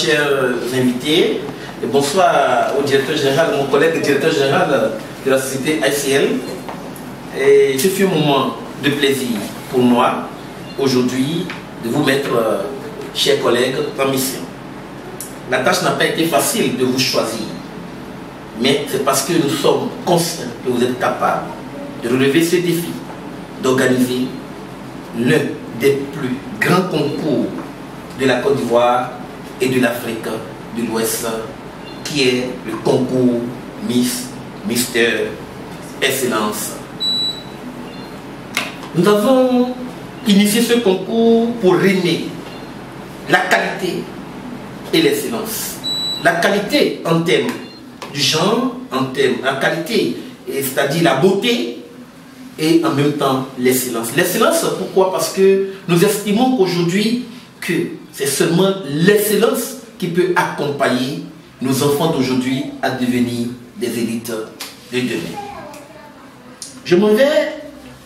chers invités, et bonsoir au directeur général, mon collègue directeur général de la société ICL. Et ce fut un moment de plaisir pour moi aujourd'hui de vous mettre, chers collègues, en mission. La tâche n'a pas été facile de vous choisir, mais c'est parce que nous sommes conscients que vous êtes capables de relever ce défi, d'organiser l'un des plus grands concours de la Côte d'Ivoire et de l'Afrique de l'Ouest, qui est le concours Miss Mister Excellence. Nous avons initié ce concours pour régner la qualité et l'excellence. La qualité en termes du genre, en termes de la qualité, c'est-à-dire la beauté, et en même temps l'excellence. L'excellence, pourquoi? Parce que nous estimons qu'aujourd'hui, que c'est seulement l'excellence qui peut accompagner nos enfants d'aujourd'hui à devenir des élites de demain. Je m'en vais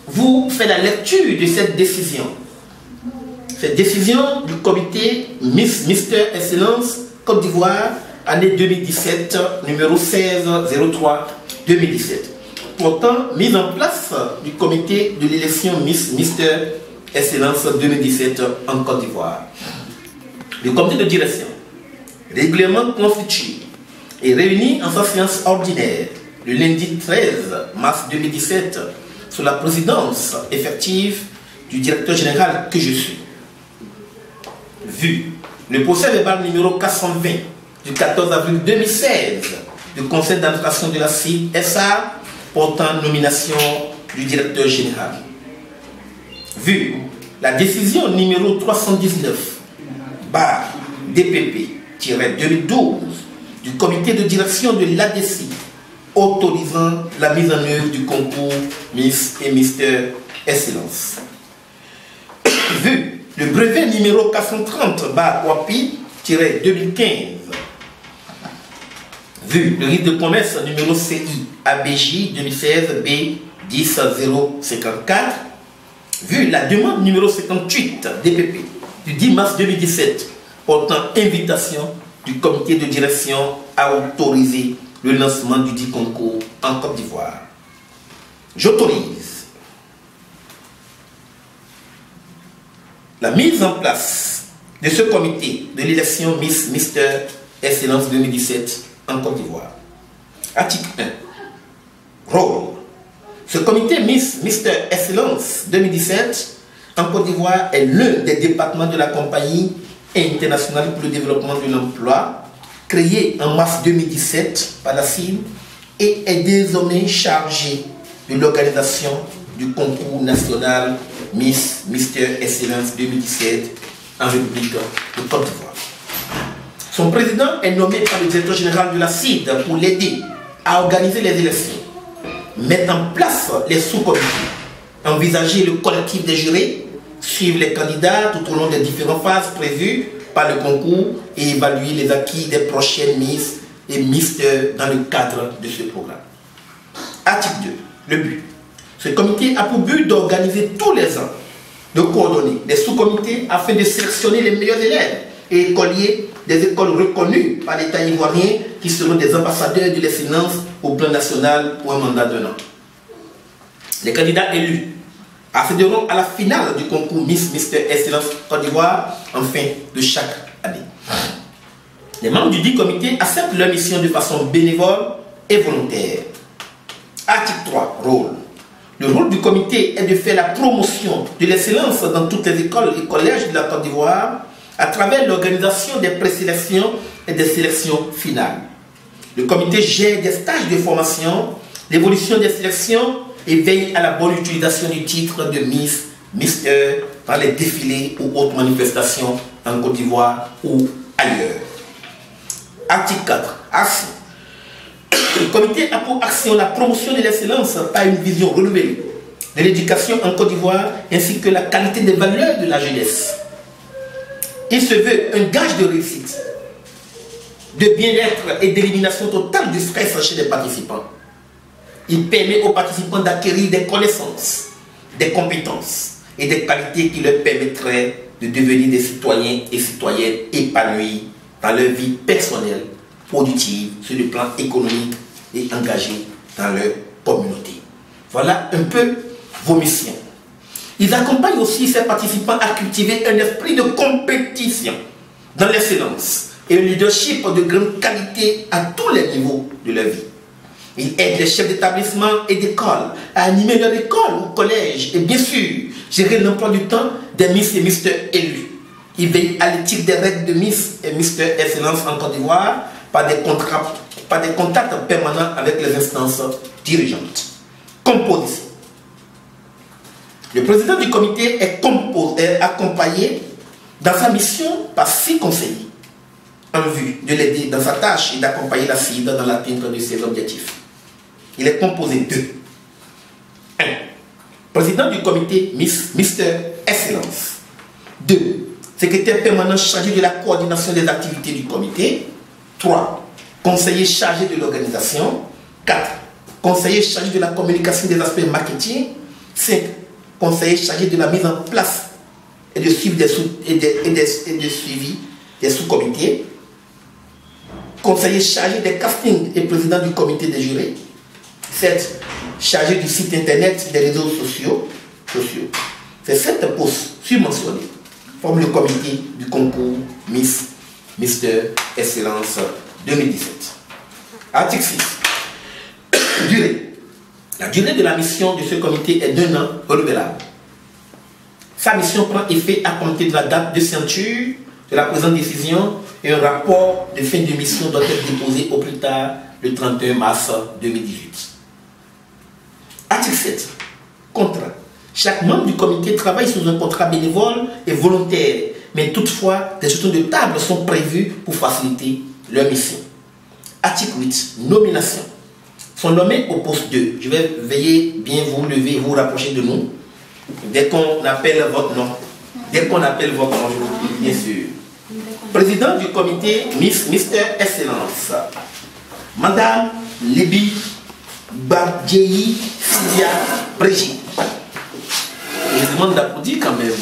vous faire la lecture de cette décision. Cette décision du comité Miss Mister Excellence Côte d'Ivoire, année 2017, numéro 1603-2017. Pourtant, mise en place du comité de l'élection Miss Mister Excellence 2017 en Côte d'Ivoire. Le comité de direction, régulièrement constitué et réuni en sa séance ordinaire le lundi 13 mars 2017 sous la présidence effective du directeur général que je suis. Vu le procès verbal numéro 420 du 14 avril 2016 du conseil d'administration de la CID SA portant nomination du directeur général. Vu la décision numéro 319/DPP-2012 du comité de direction de l'ADC autorisant la mise en œuvre du concours Miss et Mister Excellence. Vu le brevet numéro 430/OAPI-2015. Vu le risque de promesse numéro CI ABJ 2016 B10054, vu la demande numéro 58 DPP du 10 mars 2017 portant invitation du comité de direction à autoriser le lancement du dit concours en Côte d'Ivoire, j'autorise la mise en place de ce comité de l'élection Miss Mister Excellence 2017 en Côte d'Ivoire. Article 1. Rôle. Ce comité Miss Mister Excellence 2017 en Côte d'Ivoire est l'un des départements de la Compagnie internationale pour le développement de l'emploi, créé en mars 2017 par la CID et est désormais chargé de l'organisation du concours national Miss Mister Excellence 2017 en République de Côte d'Ivoire. Son président est nommé par le directeur général de la CID pour l'aider à organiser les élections, mettre en place les sous-comités, envisager le collectif des jurés, suivre les candidats tout au long des différentes phases prévues par le concours et évaluer les acquis des prochaines Miss et Mister dans le cadre de ce programme. Article 2. Le but. Ce comité a pour but d'organiser tous les ans, de coordonner des sous-comités afin de sélectionner les meilleurs élèves et écoliers des écoles reconnues par l'État ivoirien qui seront des ambassadeurs de l'excellence au plan national pour un mandat d'1 an. Les candidats élus accéderont à la finale du concours Miss Mister Excellence Côte d'Ivoire en fin de chaque année. Les membres du dit comité acceptent leur mission de façon bénévole et volontaire. Article 3. Rôle. Le rôle du comité est de faire la promotion de l'excellence dans toutes les écoles et collèges de la Côte d'Ivoire à travers l'organisation des présélections et des sélections finales. Le comité gère des stages de formation, l'évolution des sélections et veille à la bonne utilisation du titre de Miss, Mister dans les défilés ou autres manifestations en Côte d'Ivoire ou ailleurs. Article 4. Action. Le comité a pour action la promotion de l'excellence par une vision renouvelée de l'éducation en Côte d'Ivoire ainsi que la qualité des valeurs de la jeunesse. Il se veut un gage de réussite, de bien-être et d'élimination totale du stress chez les participants. Il permet aux participants d'acquérir des connaissances, des compétences et des qualités qui leur permettraient de devenir des citoyens et citoyennes épanouis dans leur vie personnelle, productive, sur le plan économique et engagés dans leur communauté. Voilà un peu vos missions. Ils accompagnent aussi ces participants à cultiver un esprit de compétition dans l'excellence et un leadership de grande qualité à tous les niveaux de leur vie. Ils aident les chefs d'établissement et d'école à animer leur école ou collège et bien sûr gérer l'emploi du temps des Miss et Mr élus. Ils veillent à l'éthique des règles de Miss et Mr Excellence en Côte d'Ivoire par des contacts permanents avec les instances dirigeantes. Composition. Le président du comité est accompagné dans sa mission par 6 conseillers en vue de l'aider dans sa tâche et d'accompagner la CID dans l'atteinte de ses objectifs. Il est composé de 1. Président du comité Mr Excellence. 2. Secrétaire permanent chargé de la coordination des activités du comité. 3. Conseiller chargé de l'organisation. 4. Conseiller chargé de la communication des aspects marketing. 5. Conseiller chargé de la mise en place et de suivi des sous-comités. Conseiller chargé des castings et président du comité des jurés. 7. Chargé du site internet des réseaux sociaux. Ces 7 postes subventionnés forment le comité du concours Miss Mr Excellence 2017. Article 6. Durée. La durée de la mission de ce comité est d'1 an renouvelable. Sa mission prend effet à compter de la date de signature de la présente décision et un rapport de fin de mission doit être déposé au plus tard le 31 mars 2018. Article 7. Contrat. Chaque membre du comité travaille sous un contrat bénévole et volontaire, mais toutefois, des jetons de table sont prévus pour faciliter leur mission. Article 8. Nomination. Sont nommés au poste 2. Je vais veiller bien vous lever et vous rapprocher de nous. Dès qu'on appelle votre nom. Dès qu'on appelle votre nom, je vous dis, bien sûr. Président du comité Mr Excellence. Madame Libby Bardjei Sylvia Brigitte. Je demande d'applaudir quand même.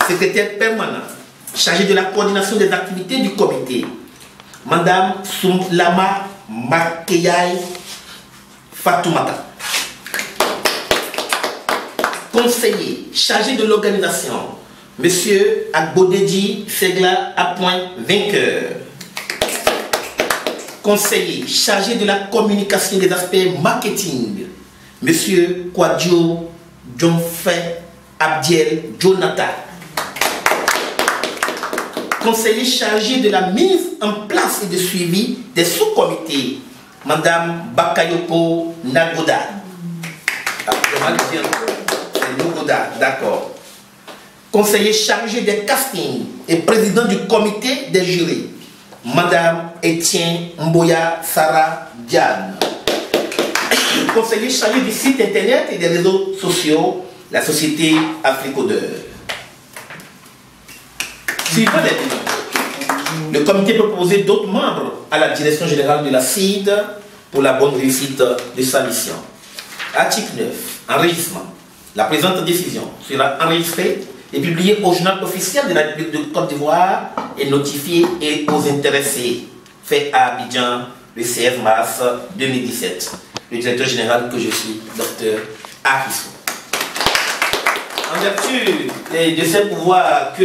Secrétaire permanent, chargé de la coordination des activités du comité. Madame Soumlama Makeyai Fatoumata. Conseiller, chargé de l'organisation. Monsieur Agbodeji Segla Appoint Vainqueur. Conseiller, chargé de la communication des aspects marketing. Monsieur Kwadjo Djomfe Abdiel Jonathan. Conseiller chargé de la mise en place et de suivi des sous-comités. Madame Bakayoko Nagoda. Nagoda, d'accord. Conseiller chargé des castings et président du comité des jurés. Madame Etienne Mboya Sarah Diane. Conseiller chargé du site internet et des réseaux sociaux, la société Africodeur. Suivant les décisions, le comité peut proposer d'autres membres à la direction générale de la CID pour la bonne réussite de sa mission. Article 9. Enregistrement. La présente décision sera enregistrée et publiée au journal officiel de la République de Côte d'Ivoire et notifiée aux intéressés. Fait à Abidjan le 16 mars 2017. Le directeur général que je suis, Dr Akiso. En vertu de ces pouvoirs que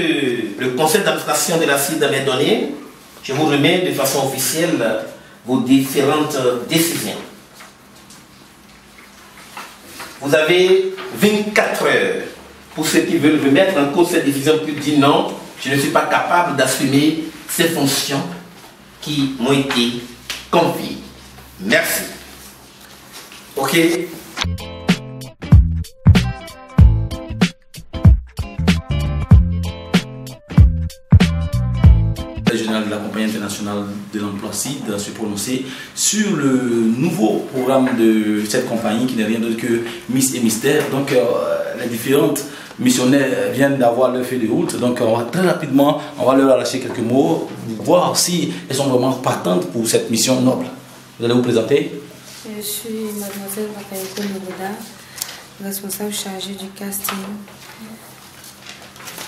le conseil d'administration de la CID m'a donné, je vous remets de façon officielle vos différentes décisions. Vous avez 24 heures pour ceux qui veulent remettre en cause cette décision puis dire non, je ne suis pas capable d'assumer ces fonctions qui m'ont été confiées. Merci. Ok. Le général de la compagnie internationale de l'emploi CID se prononcer sur le nouveau programme de cette compagnie qui n'est rien d'autre que Miss et Mystère. Donc les différentes missionnaires viennent d'avoir leur feuille de route. Donc on va très rapidement, on va leur lâcher quelques mots, voir si elles sont vraiment partantes pour cette mission noble. Vous allez vous présenter? Je suis mademoiselle Bakayoko Nagoda, responsable chargée du casting.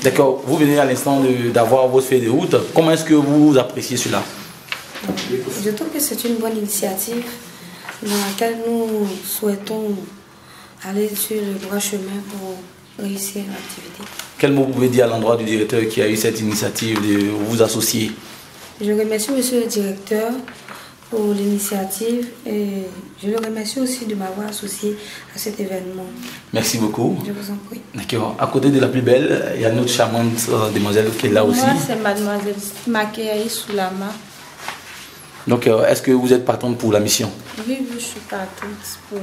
D'accord, vous venez à l'instant d'avoir votre feuille de route. Comment est-ce que vous appréciez cela? Je trouve que c'est une bonne initiative dans laquelle nous souhaitons aller sur le droit chemin pour réussir l'activité. Quel mot vous pouvez dire à l'endroit du directeur qui a eu cette initiative de vous associer? Je remercie monsieur le directeur pour l'initiative et je le remercie aussi de m'avoir associé à cet événement. Merci beaucoup. Je vous en prie. D'accord. À côté de la plus belle, il y a une autre charmante demoiselle qui est là aussi. Moi, c'est mademoiselle Makéaï Soulama. Donc, est-ce que vous êtes partante pour la mission? Oui, je suis partante.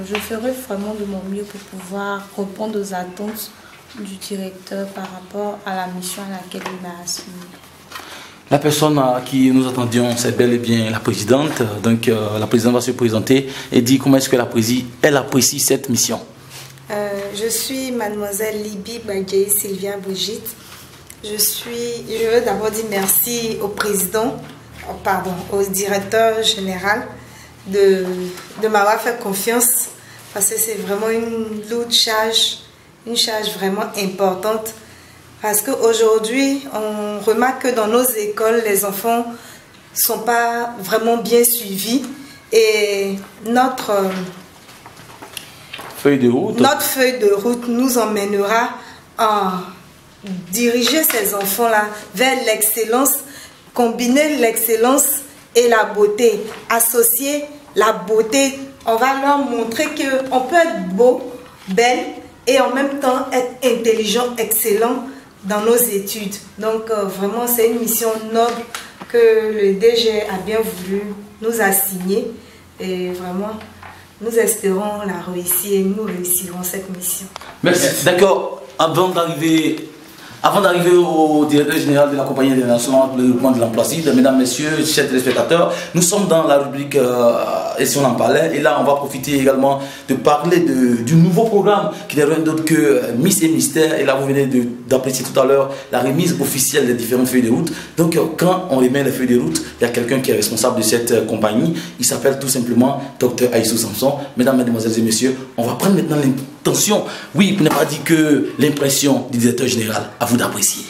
Je ferai vraiment de mon mieux pour pouvoir répondre aux attentes du directeur par rapport à la mission à laquelle il m'a assignée. La personne à qui nous attendions, c'est bel et bien la présidente. Donc, la présidente va se présenter et dire comment est-ce que elle apprécie cette mission. Je suis mademoiselle Libye Badjaï Sylvia Brigitte. Je veux d'abord dire merci au président, au directeur général de m'avoir fait confiance parce que c'est vraiment une lourde charge, une charge vraiment importante. Parce qu'aujourd'hui, on remarque que dans nos écoles, les enfants ne sont pas vraiment bien suivis. Et notre feuille de route nous emmènera à diriger ces enfants-là vers l'excellence, combiner l'excellence et la beauté, associer la beauté. On va leur montrer qu'on peut être beau, belle et en même temps être intelligent, excellent dans nos études. Donc vraiment c'est une mission noble que le DG a bien voulu nous assigner et vraiment nous espérons la réussir et nous réussirons cette mission. Merci. D'accord, avant d'arriver au directeur général de la compagnie internationale de développement de l'emploi CID, mesdames, messieurs, chers téléspectateurs, nous sommes dans la rubrique et si on en parlait, et là on va profiter également de parler du nouveau programme qui n'est rien d'autre que Miss et Mystère, et là vous venez d'apprécier tout à l'heure la remise officielle des différentes feuilles de route. Donc quand on remet les feuilles de route, il y a quelqu'un qui est responsable de cette compagnie, il s'appelle tout simplement Dr Aïssou Samson. Mesdames, mesdemoiselles et messieurs, on va prendre maintenant l'intention, oui, pour ne pas dire que l'impression du directeur général, à vous d'apprécier.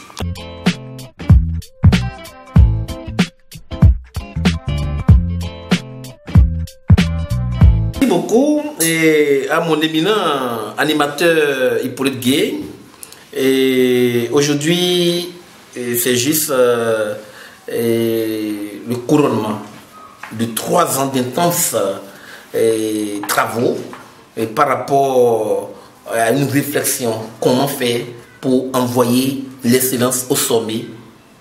Merci beaucoup et à mon éminent animateur Hippolyte Gué. Et aujourd'hui, c'est juste le couronnement de 3 ans d'intenses travaux et par rapport à une réflexion comment faire pour envoyer l'excellence au sommet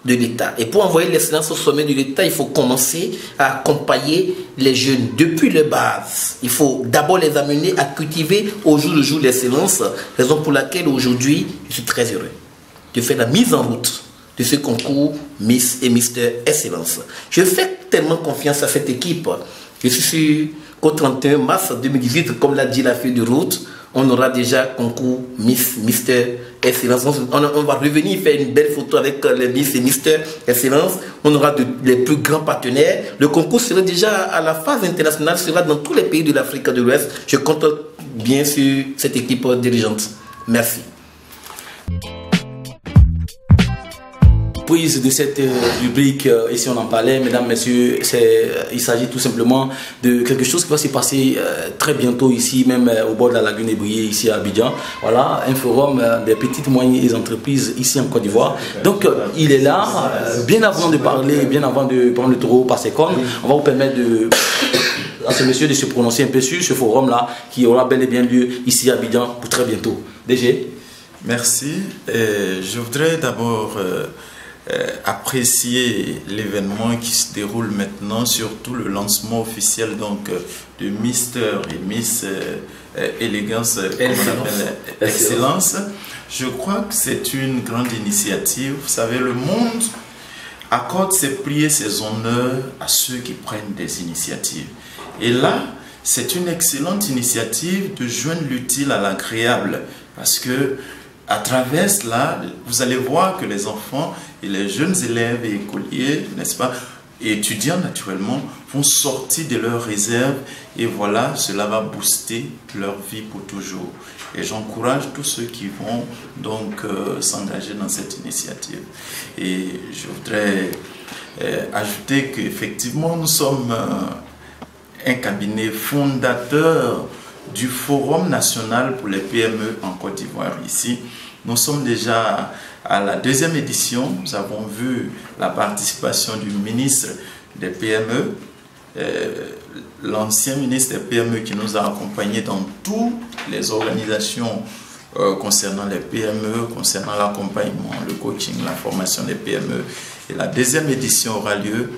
de l'État. Et pour envoyer l'excellence au sommet de l'État, il faut commencer à accompagner les jeunes depuis leur base. Il faut d'abord les amener à cultiver au jour le jour l'excellence, raison pour laquelle aujourd'hui, je suis très heureux de faire la mise en route de ce concours Miss et Mister Excellence. Je fais tellement confiance à cette équipe. Je suis sûr qu'au 31 mars 2018, comme l'a dit la feuille de route, on aura déjà concours Miss, Mister Excellence. On va revenir faire une belle photo avec les Miss et Mister Excellence. On aura les plus grands partenaires. Le concours sera déjà à la phase internationale, sera dans tous les pays de l'Afrique de l'Ouest. Je compte bien sur cette équipe dirigeante. Merci. Prise de cette rubrique, et si on en parlait, mesdames, messieurs, il s'agit tout simplement de quelque chose qui va se passer très bientôt ici, même au bord de la lagune Ébrié, ici à Abidjan. Voilà, un forum des petites et moyennes entreprises ici en Côte d'Ivoire. Donc, il est là, bien avant de parler, bien avant de prendre le taureau par ses cornes, on va vous permettre à ce monsieur de se prononcer un peu sur ce forum-là, qui aura bel et bien lieu ici à Abidjan pour très bientôt. DG. Merci. Je voudrais d'abord apprécier l'événement qui se déroule maintenant, surtout le lancement officiel donc de Mister et Miss Élégance, comme on appelle Excellence. Je crois que c'est une grande initiative. Vous savez, le monde accorde ses prix et ses honneurs à ceux qui prennent des initiatives. Et là, c'est une excellente initiative de joindre l'utile à l'agréable, parce que à travers cela, vous allez voir que les enfants et les jeunes élèves et écoliers, n'est-ce pas, étudiants naturellement vont sortir de leurs réserves et voilà, cela va booster leur vie pour toujours. Et j'encourage tous ceux qui vont donc s'engager dans cette initiative. Et je voudrais ajouter qu'effectivement nous sommes un cabinet fondateur du Forum national pour les PME en Côte d'Ivoire. Ici, nous sommes déjà à la 2e édition. Nous avons vu la participation du ministre des PME, l'ancien ministre des PME qui nous a accompagnés dans toutes les organisations concernant les PME, concernant l'accompagnement, le coaching, la formation des PME. Et la 2e édition aura lieu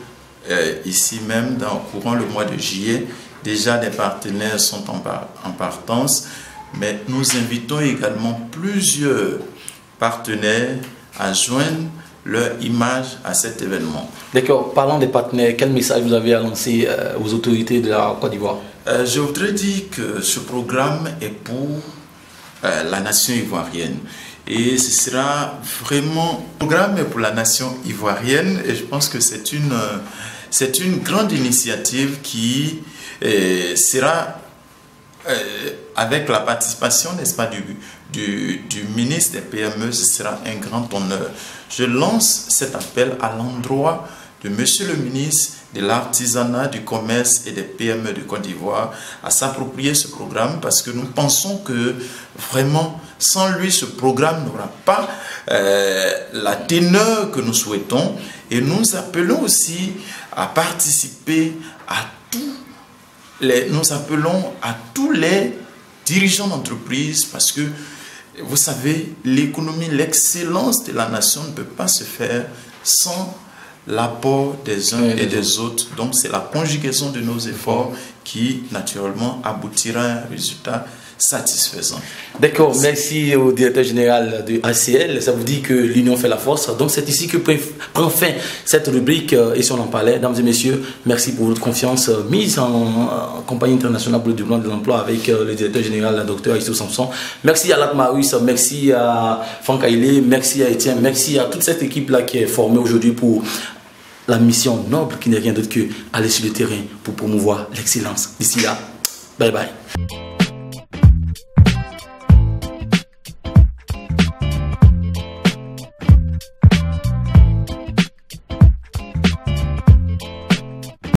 ici même courant le mois de juillet. Déjà, des partenaires sont en partance, mais nous invitons également plusieurs partenaires à joindre leur image à cet événement. D'accord. Parlant des partenaires, quel message vous avez à lancer aux autorités de la Côte d'Ivoire? Je voudrais dire que ce programme est pour la nation ivoirienne. Et ce sera vraiment un programme pour la nation ivoirienne. Et je pense que c'est une grande initiative qui sera avec la participation, n'est-ce pas, du ministre des PME. Ce sera un grand honneur. Je lance cet appel à l'endroit de Monsieur le ministre de l'Artisanat, du Commerce et des PME de Côte d'Ivoire à s'approprier ce programme, parce que nous pensons que vraiment, sans lui, ce programme n'aura pas la teneur que nous souhaitons. Et nous appelons aussi à participer à nous appelons à tous les dirigeants d'entreprise, parce que vous savez, l'économie, l'excellence de la nation ne peut pas se faire sans l'apport des uns et des autres. Donc c'est la conjugaison de nos efforts qui naturellement aboutira à un résultat satisfaisant. D'accord, merci au directeur général de ACL. Ça vous dit que l'union fait la force. Donc c'est ici que prend fin cette rubrique et si on en parlait. Mesdames et messieurs, merci pour votre confiance mise en compagnie internationale pour le développement de l'emploi avec le directeur général, la docteur Issou Samson. Merci à Lat Marius, merci à Franck Aïlé, merci à Étienne, merci à toute cette équipe-là qui est formée aujourd'hui pour la mission noble qui n'est rien d'autre que aller sur le terrain pour promouvoir l'excellence. D'ici là, bye bye.